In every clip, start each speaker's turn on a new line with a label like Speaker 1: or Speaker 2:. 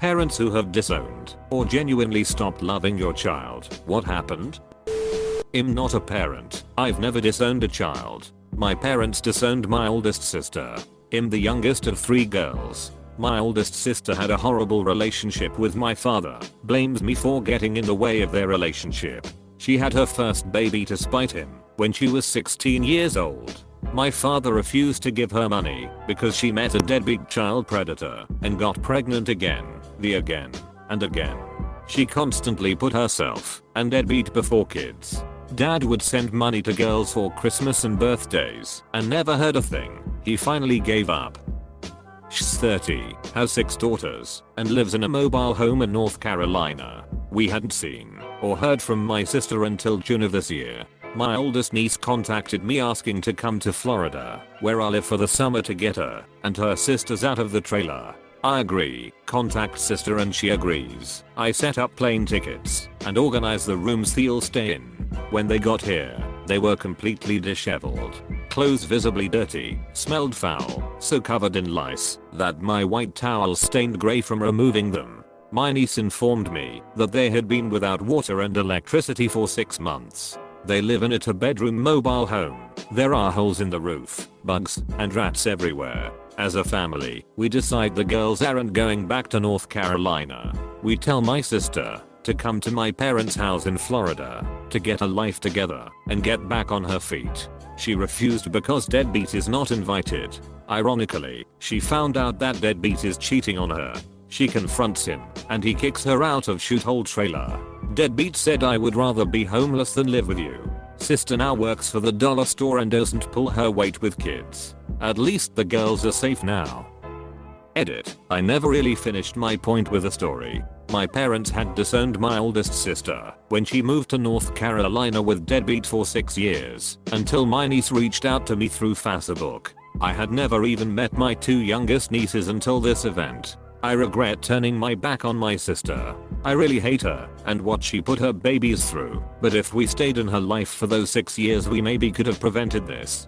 Speaker 1: Parents who have disowned or genuinely stopped loving your child. What happened? I'm not a parent. I've never disowned a child. My parents disowned my oldest sister. I'm the youngest of 3 girls. My oldest sister had a horrible relationship with my father, blames me for getting in the way of their relationship. She had her first baby to spite him when she was 16 years old. My father refused to give her money because she met a deadbeat child predator and got pregnant again and again. She constantly put herself and deadbeat before kids. Dad would send money to girls for Christmas and birthdays and never heard a thing. He finally gave up. She's 30, has 6 daughters, and lives in a mobile home in North Carolina. We hadn't seen or heard from my sister until June of this year. My oldest niece contacted me asking to come to Florida, where I live, for the summer to get her and her sisters out of the trailer. I agree, contact sister, and she agrees. I set up plane tickets and organize the rooms they'll stay in. When they got here, they were completely disheveled. Clothes visibly dirty, smelled foul, so covered in lice that my white towel stained grey from removing them. My niece informed me that they had been without water and electricity for 6 months. They live in a 2-bedroom mobile home. There are holes in the roof, bugs, and rats everywhere. As a family, we decide the girls aren't going back to North Carolina. We tell my sister to come to my parents' house in Florida to get a life together and get back on her feet. She refused because deadbeat is not invited. Ironically, she found out that deadbeat is cheating on her. She confronts him and he kicks her out of shithole trailer. Deadbeat said, "I would rather be homeless than live with you." Sister now works for the dollar store and doesn't pull her weight with kids. At least the girls are safe now. Edit. I never really finished my point with the story. My parents had disowned my oldest sister when she moved to North Carolina with deadbeat for 6 years, until my niece reached out to me through Facebook. I had never even met my 2 youngest nieces until this event. I regret turning my back on my sister. I really hate her and what she put her babies through, but if we stayed in her life for those 6 years, we maybe could have prevented this.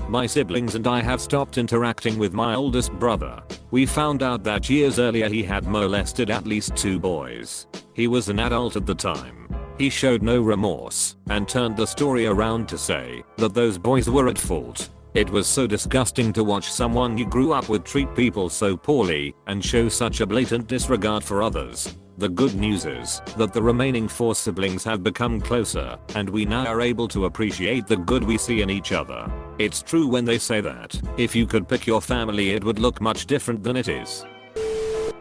Speaker 1: My siblings and I have stopped interacting with my oldest brother. We found out that years earlier he had molested at least 2 boys. He was an adult at the time. He showed no remorse and turned the story around to say that those boys were at fault. It was so disgusting to watch someone you grew up with treat people so poorly and show such a blatant disregard for others. The good news is that the remaining 4 siblings have become closer, and we now are able to appreciate the good we see in each other. It's true when they say that if you could pick your family, it would look much different than it is.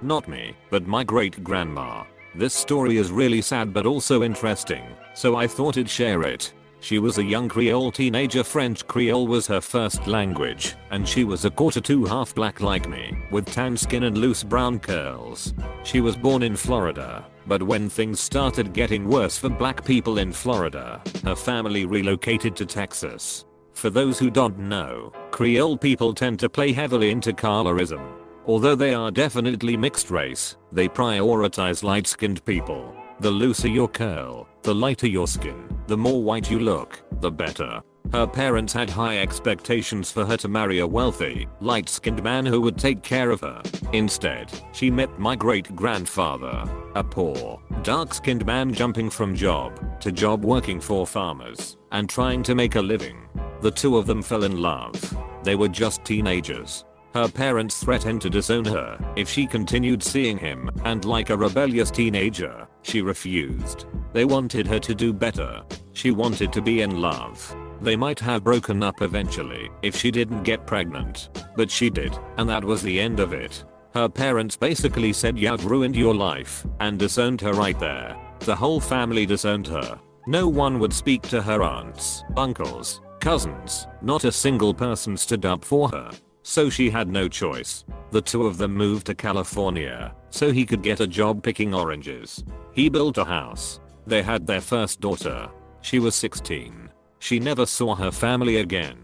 Speaker 1: Not me, but my great-grandma. This story is really sad but also interesting, so I thought I'd share it. She was a young Creole teenager. French Creole was her first language, and she was a quarter to half black like me, with tan skin and loose brown curls. She was born in Florida, but when things started getting worse for black people in Florida, her family relocated to Texas. For those who don't know, Creole people tend to play heavily into colorism. Although they are definitely mixed race, they prioritize light-skinned people. The looser your curl, the lighter your skin, the more white you look, the better. Her parents had high expectations for her to marry a wealthy, light-skinned man who would take care of her. Instead, she met my great-grandfather, a poor, dark-skinned man jumping from job to job working for farmers and trying to make a living. The 2 of them fell in love. They were just teenagers. Her parents threatened to disown her if she continued seeing him, and like a rebellious teenager, she refused. They wanted her to do better. She wanted to be in love. They might have broken up eventually if she didn't get pregnant, but she did, and that was the end of it. Her parents basically said, "You've ruined your life," and disowned her right there. The whole family disowned her. No one would speak to her aunts, uncles, cousins. Not a single person stood up for her. So she had no choice. The 2 of them moved to California so he could get a job picking oranges. He built a house. They had their first daughter. She was 16. She never saw her family again.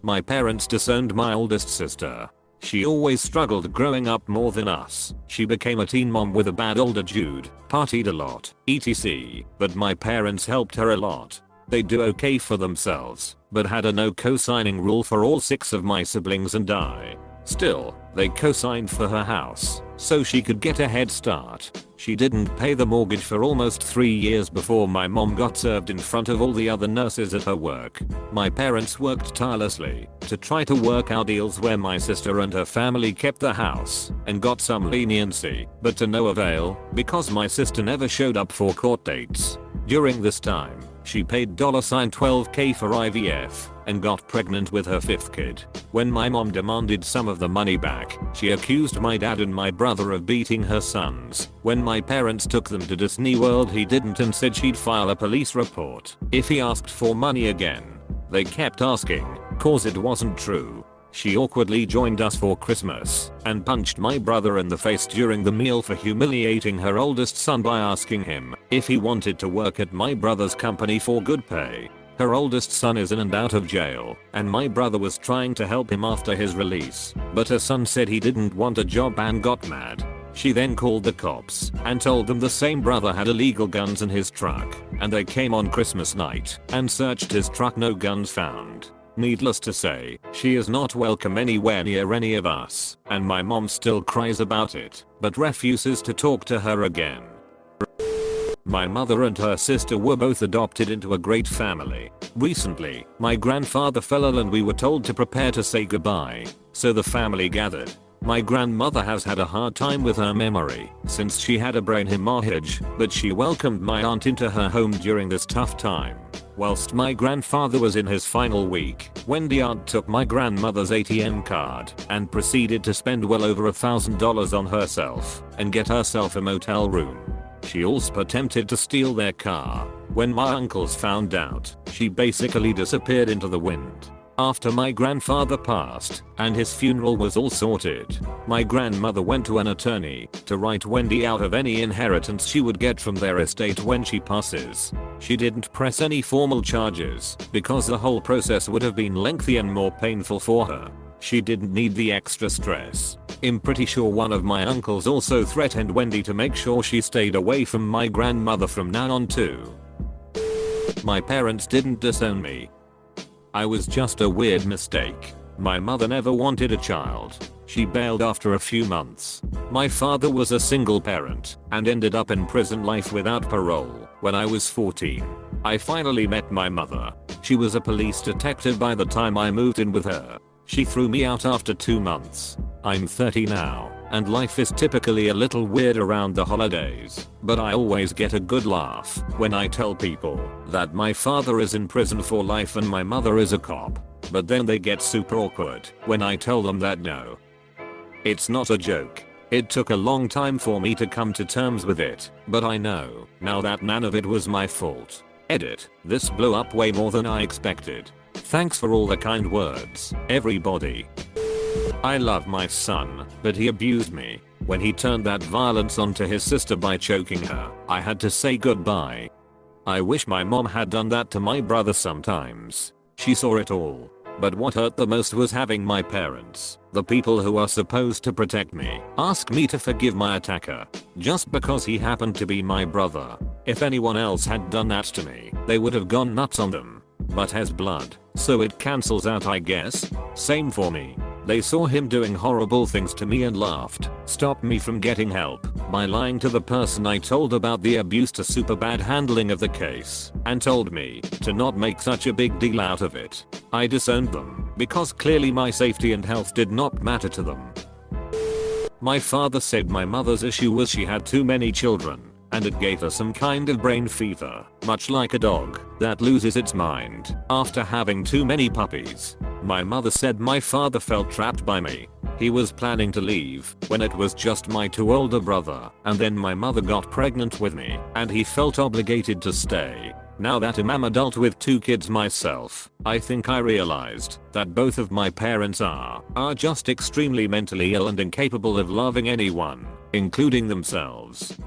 Speaker 1: My parents disowned my oldest sister. She always struggled growing up more than us. She became a teen mom with a bad older dude, partied a lot, etc. But my parents helped her a lot. They do okay for themselves, but had a no co-signing rule for all 6 of my siblings and I. Still, They co-signed for her house so she could get a head start. She didn't pay the mortgage for almost 3 years before my mom got served in front of all the other nurses at her work. My parents worked tirelessly to try to work out deals where my sister and her family kept the house and got some leniency, but to no avail because my sister never showed up for court dates. During this time, she paid $12K for IVF and got pregnant with her 5th kid. When my mom demanded some of the money back, she accused my dad and my brother of beating her sons. When my parents took them to Disney World, he didn't and said she'd file a police report if he asked for money again. They kept asking, cause it wasn't true. She awkwardly joined us for Christmas and punched my brother in the face during the meal for humiliating her oldest son by asking him if he wanted to work at my brother's company for good pay. Her oldest son is in and out of jail, and my brother was trying to help him after his release, but her son said he didn't want a job and got mad. She then called the cops and told them the same brother had illegal guns in his truck, and they came on Christmas night and searched his truck. No guns found. Needless to say, she is not welcome anywhere near any of us, and my mom still cries about it, but refuses to talk to her again. My mother and her sister were both adopted into a great family. Recently, my grandfather fell ill and we were told to prepare to say goodbye, so the family gathered. My grandmother has had a hard time with her memory since she had a brain hemorrhage, but she welcomed my aunt into her home during this tough time. Whilst my grandfather was in his final week, Wendy aunt took my grandmother's ATM card and proceeded to spend well over $1,000 on herself and get herself a motel room. She also attempted to steal their car. When my uncles found out, she basically disappeared into the wind. After my grandfather passed and his funeral was all sorted, my grandmother went to an attorney to write Wendy out of any inheritance she would get from their estate when she passes. She didn't press any formal charges because the whole process would have been lengthy and more painful for her. She didn't need the extra stress. I'm pretty sure one of my uncles also threatened Wendy to make sure she stayed away from my grandmother from now on too. My parents didn't disown me. I was just a weird mistake. My mother never wanted a child. She bailed after a few months. My father was a single parent and ended up in prison life without parole when I was 14. I finally met my mother. She was a police detective by the time I moved in with her. She threw me out after 2 months. I'm 30 now, and life is typically a little weird around the holidays, but I always get a good laugh when I tell people that my father is in prison for life and my mother is a cop, but then they get super awkward when I tell them that no. It's not a joke. It took a long time for me to come to terms with it, but I know now that none of it was my fault. Edit. This blew up way more than I expected. Thanks for all the kind words, everybody. I love my son, but he abused me. When he turned that violence onto his sister by choking her, I had to say goodbye. I wish my mom had done that to my brother sometimes. She saw it all. But what hurt the most was having my parents, the people who are supposed to protect me, ask me to forgive my attacker, just because he happened to be my brother. If anyone else had done that to me, they would have gone nuts on them. But has blood, so it cancels out, I guess. Same for me. They saw him doing horrible things to me and laughed, stopped me from getting help by lying to the person I told about the abuse to super bad handling of the case, and told me to not make such a big deal out of it. I disowned them because clearly my safety and health did not matter to them. My father said my mother's issue was she had too many children, and it gave her some kind of brain fever, much like a dog that loses its mind after having too many puppies. My mother said my father felt trapped by me. He was planning to leave when it was just my 2 older brother, and then my mother got pregnant with me, and he felt obligated to stay. Now that I'm adult with 2 kids myself, I think I realized that both of my parents are just extremely mentally ill and incapable of loving anyone, including themselves.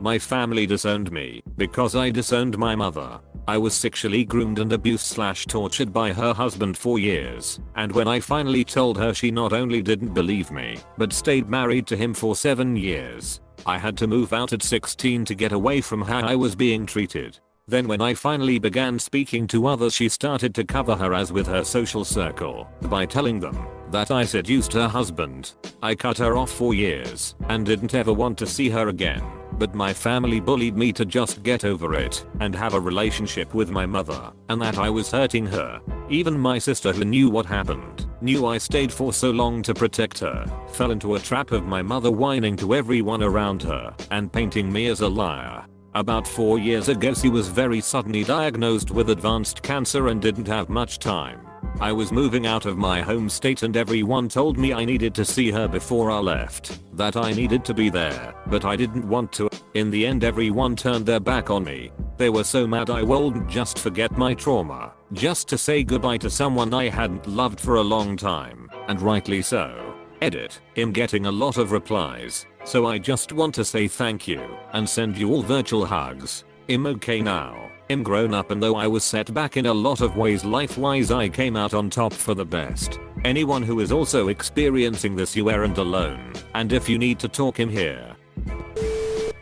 Speaker 1: My family disowned me because I disowned my mother. I was sexually groomed and abused/tortured by her husband for years, and when I finally told her, she not only didn't believe me, but stayed married to him for 7 years. I had to move out at 16 to get away from how I was being treated. Then when I finally began speaking to others, she started to cover her as with her social circle by telling them that I seduced her husband. I cut her off for years and didn't ever want to see her again. But my family bullied me to just get over it and have a relationship with my mother, and that I was hurting her. Even my sister, who knew what happened, knew I stayed for so long to protect her, fell into a trap of my mother whining to everyone around her and painting me as a liar. About 4 years ago she was very suddenly diagnosed with advanced cancer and didn't have much time. I was moving out of my home state and everyone told me I needed to see her before I left, that I needed to be there, but I didn't want to. In the end everyone turned their back on me. They were so mad I wouldn't just forget my trauma, just to say goodbye to someone I hadn't loved for a long time, and rightly so. Edit. I'm getting a lot of replies, so I just want to say thank you and send you all virtual hugs. I'm okay now. I'm grown up, and though I was set back in a lot of ways life-wise, I came out on top for the best. Anyone who is also experiencing this, you aren't alone, and if you need to talk, I'm here.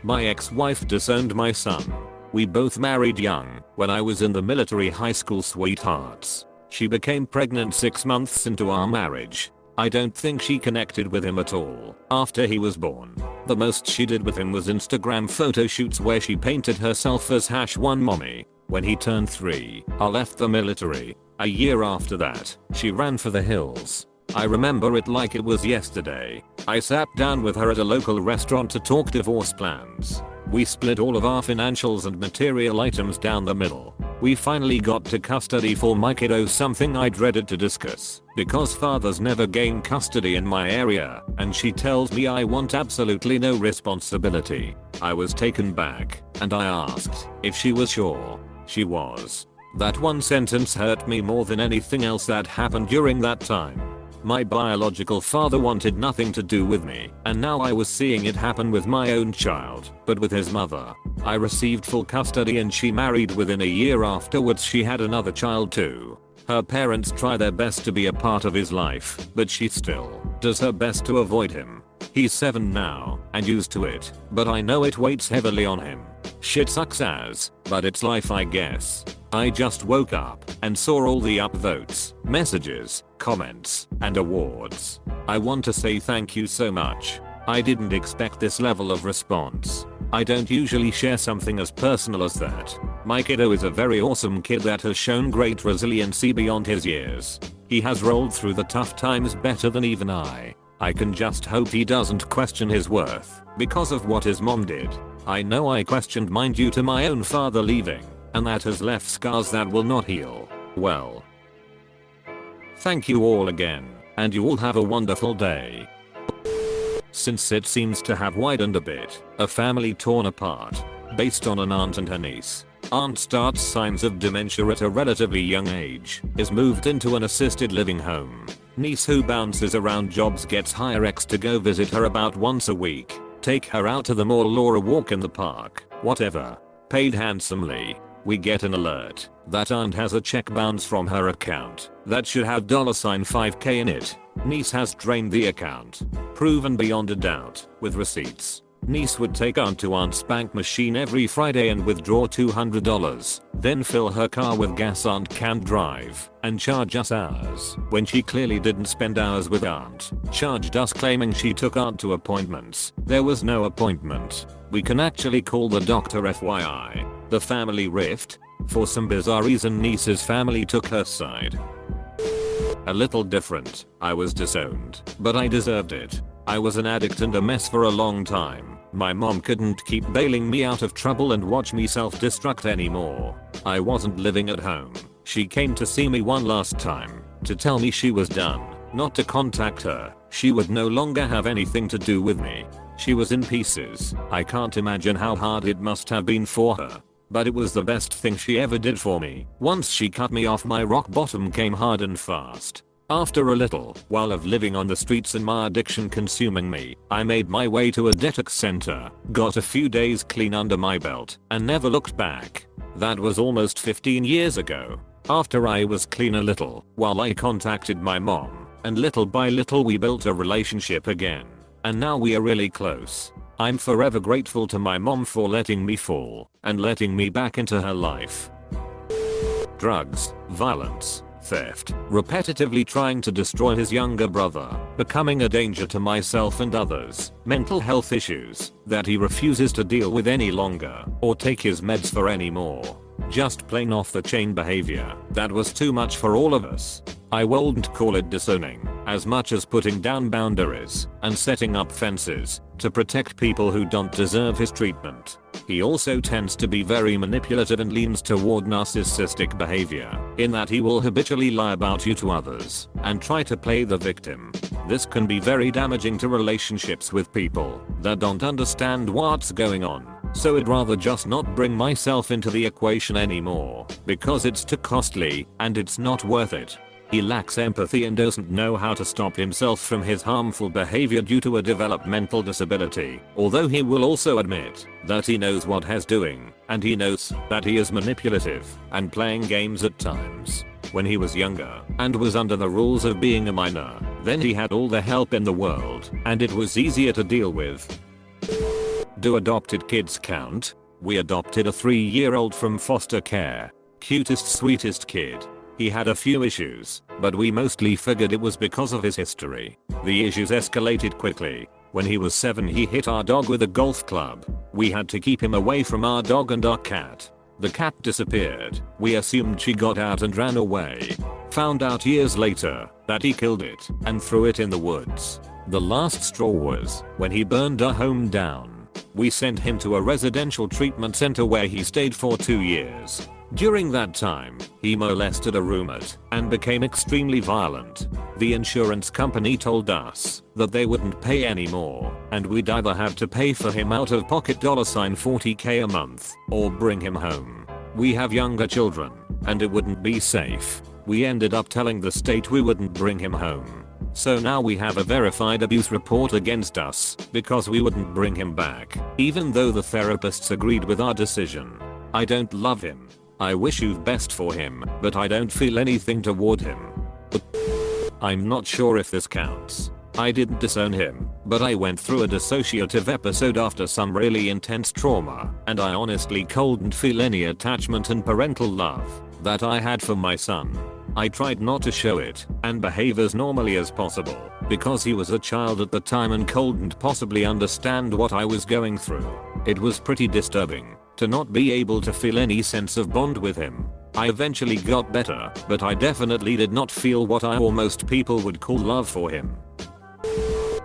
Speaker 1: My ex-wife disowned my son. We both married young, when I was in the military, high school sweethearts. She became pregnant 6 months into our marriage. I don't think she connected with him at all after he was born. The most she did with him was Instagram photo shoots where she painted herself as #one mommy. When he turned 3, I left the military. A year after that, she ran for the hills. I remember it like it was yesterday. I sat down with her at a local restaurant to talk divorce plans. We split all of our financials and material items down the middle. We finally got to custody for my kiddo, something I dreaded to discuss because fathers never gain custody in my area, and she tells me I want absolutely no responsibility. I was taken back and I asked if she was sure. She was. That one sentence hurt me more than anything else that happened during that time. My biological father wanted nothing to do with me, and now I was seeing it happen with my own child, but with his mother. I received full custody and she married. Within a year afterwards she had another child too. Her parents try their best to be a part of his life, but she still does her best to avoid him. He's 7 now, and used to it, but I know it weighs heavily on him. Shit sucks ass, but it's life, I guess. I just woke up and saw all the upvotes, messages, comments, and awards. I want to say thank you so much. I didn't expect this level of response. I don't usually share something as personal as that. My kiddo is a very awesome kid that has shown great resiliency beyond his years. He has rolled through the tough times better than even I. I can just hope he doesn't question his worth because of what his mom did. I know I questioned mine due to my own father leaving, and that has left scars that will not heal well. Thank you all again, and you all have a wonderful day. Since it seems to have widened a bit, a family torn apart, based on an aunt and her niece. Aunt starts signs of dementia at a relatively young age, is moved into an assisted living home. Niece, who bounces around jobs, gets hire ex to go visit her about once a week, take her out to the mall or a walk in the park, whatever. Paid handsomely. We get an alert that aunt has a check bounce from her account that should have $5K in it. Niece has drained the account. Proven beyond a doubt with receipts. Niece would take aunt to aunt's bank machine every Friday and withdraw $200, then fill her car with gas aunt can't drive, and charge us hours when she clearly didn't spend hours with aunt. Charged us claiming she took aunt to appointments. There was no appointment. We can actually call the doctor, FYI. The family rift. For some bizarre reason niece's family took her side. A little different. I was disowned, but I deserved it. I was an addict and a mess for a long time. My mom couldn't keep bailing me out of trouble and watch me self-destruct anymore. I wasn't living at home. She came to see me one last time to tell me she was done, not to contact her. She would no longer have anything to do with me. She was in pieces. I can't imagine how hard it must have been for her. But it was the best thing she ever did for me. Once she cut me off, my rock bottom came hard and fast. After a little while of living on the streets and my addiction consuming me, I made my way to a detox center, got a few days clean under my belt, and never looked back. That was almost 15 years ago. After I was clean a little while, I contacted my mom, and little by little we built a relationship again. And now we are really close. I'm forever grateful to my mom for letting me fall and letting me back into her life. Drugs, violence, theft, repetitively trying to destroy his younger brother, becoming a danger to myself and others, mental health issues that he refuses to deal with any longer or take his meds for anymore. Just plain off the chain behavior that was too much for all of us. I wouldn't call it disowning as much as putting down boundaries and setting up fences to protect people who don't deserve his treatment. He also tends to be very manipulative and leans toward narcissistic behavior in that he will habitually lie about you to others and try to play the victim. This can be very damaging to relationships with people that don't understand what's going on. So I'd rather just not bring myself into the equation anymore because it's too costly and it's not worth it. He lacks empathy and doesn't know how to stop himself from his harmful behavior due to a developmental disability, although he will also admit that he knows what he's doing and he knows that he is manipulative and playing games at times. When he was younger and was under the rules of being a minor, then he had all the help in the world and it was easier to deal with. Do adopted kids count? We adopted a 3-year-old from foster care. Cutest, sweetest kid. He had a few issues, but we mostly figured it was because of his history. The issues escalated quickly. When he was 7, he hit our dog with a golf club. We had to keep him away from our dog and our cat. The cat disappeared. We assumed she got out and ran away. Found out years later that he killed it and threw it in the woods. The last straw was when he burned our home down. We sent him to a residential treatment center where he stayed for 2 years. During that time, he molested a roommate and became extremely violent. The insurance company told us that they wouldn't pay anymore and we'd either have to pay for him out of pocket $40K a month or bring him home. We have younger children and it wouldn't be safe. We ended up telling the state we wouldn't bring him home. So now we have a verified abuse report against us because we wouldn't bring him back, even though the therapists agreed with our decision. I don't love him. I wish you best for him, but I don't feel anything toward him. I'm not sure if this counts. I didn't disown him, but I went through a dissociative episode after some really intense trauma, and I honestly couldn't feel any attachment and parental love that I had for my son. I tried not to show it and behave as normally as possible because he was a child at the time and couldn't possibly understand what I was going through. It was pretty disturbing to not be able to feel any sense of bond with him. I eventually got better, but I definitely did not feel what I or most people would call love for him.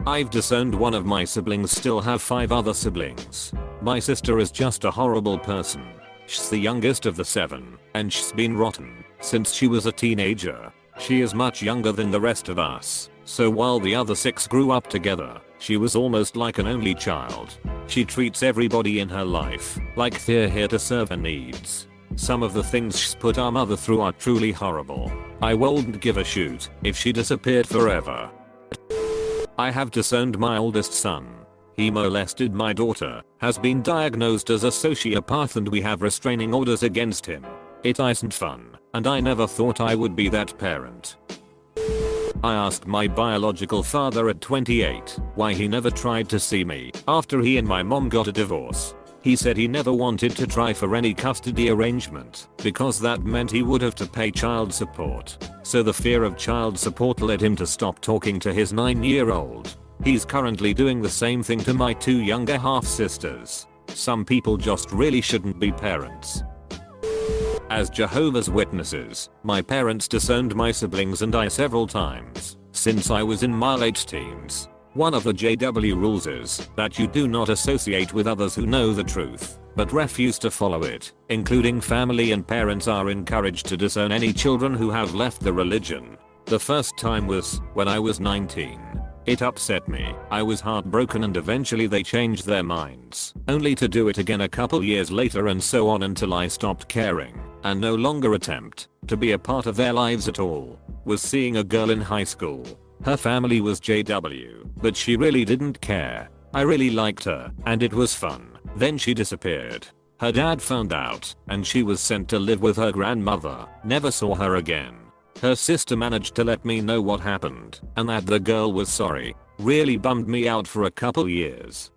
Speaker 1: I've disowned one of my siblings, still have 5 other siblings. My sister is just a horrible person. She's the youngest of the 7, and she's been rotten since she was a teenager. She is much younger than the rest of us, so while the other 6 grew up together, she was almost like an only child. She treats everybody in her life like they're here to serve her needs. Some of the things she's put our mother through are truly horrible. I wouldn't give a shoot if she disappeared forever. I have disowned my oldest son. He molested my daughter, has been diagnosed as a sociopath, and we have restraining orders against him. It isn't fun, and I never thought I would be that parent. I asked my biological father at 28 why he never tried to see me after he and my mom got a divorce. He said he never wanted to try for any custody arrangement because that meant he would have to pay child support. So the fear of child support led him to stop talking to his 9-year-old. He's currently doing the same thing to my 2 younger half-sisters. Some people just really shouldn't be parents. As Jehovah's Witnesses, my parents disowned my siblings and I several times since I was in my late teens. One of the JW rules is that you do not associate with others who know the truth, but refuse to follow it. Including family and parents are encouraged to disown any children who have left the religion. The first time was when I was 19. It upset me. I was heartbroken and eventually they changed their minds, only to do it again a couple years later and so on until I stopped caring and no longer attempt to be a part of their lives at all. Was seeing a girl in high school. Her family was JW, but she really didn't care. I really liked her and it was fun. Then she disappeared. Her dad found out and she was sent to live with her grandmother. Never saw her again. Her sister managed to let me know what happened and that the girl was sorry. Really bummed me out for a couple years.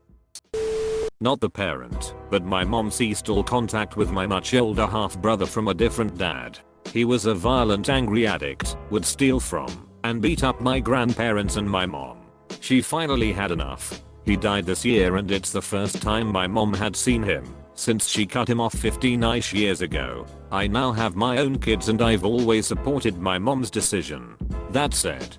Speaker 1: Not the parent, but my mom ceased all contact with my much older half brother from a different dad. He was a violent, angry addict, would steal from and beat up my grandparents and my mom. She finally had enough. He died this year and it's the first time my mom had seen him since she cut him off 15-ish years ago. I now have my own kids and I've always supported my mom's decision. That said,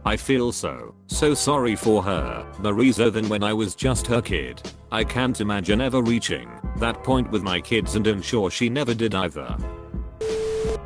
Speaker 1: I feel so sorry for her, Marisa, than when I was just her kid. I can't imagine ever reaching that point with my kids and I'm sure she never did either.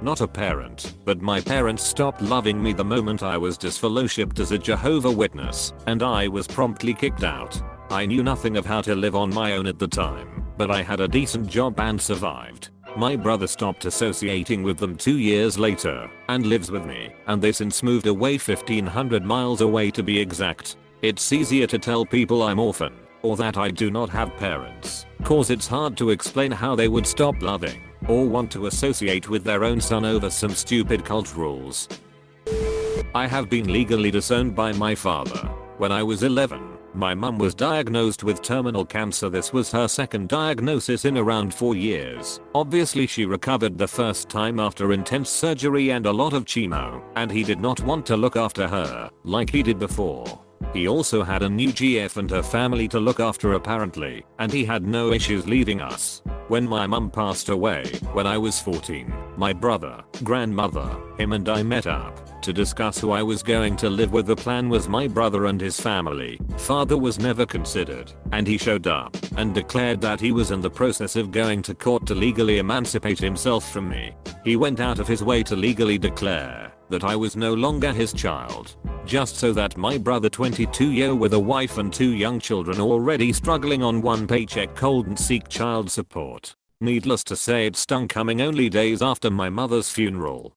Speaker 1: Not a parent, but my parents stopped loving me the moment I was disfellowshipped as a Jehovah's Witness, and I was promptly kicked out. I knew nothing of how to live on my own at the time, but I had a decent job and survived. My brother stopped associating with them 2 years later, and lives with me, and they since moved away 1,500 miles away to be exact. It's easier to tell people I'm orphan, or that I do not have parents, cause it's hard to explain how they would stop loving or want to associate with their own son over some stupid cult rules. I have been legally disowned by my father. When I was 11, my mum was diagnosed with terminal cancer. This was her second diagnosis in around 4 years. Obviously she recovered the first time after intense surgery and a lot of chemo, and he did not want to look after her like he did before. He also had a new GF and her family to look after apparently, and he had no issues leaving us. When my mum passed away, when I was 14, my brother, grandmother, him and I met up to discuss who I was going to live with. The plan was my brother and his family. Father was never considered, and he showed up and declared that he was in the process of going to court to legally emancipate himself from me. He went out of his way to legally declare that I was no longer his child, just so that my brother, 22-year with a wife and 2 young children already struggling on 1 paycheck, couldn't seek child support. Needless to say, it stung, coming only days after my mother's funeral.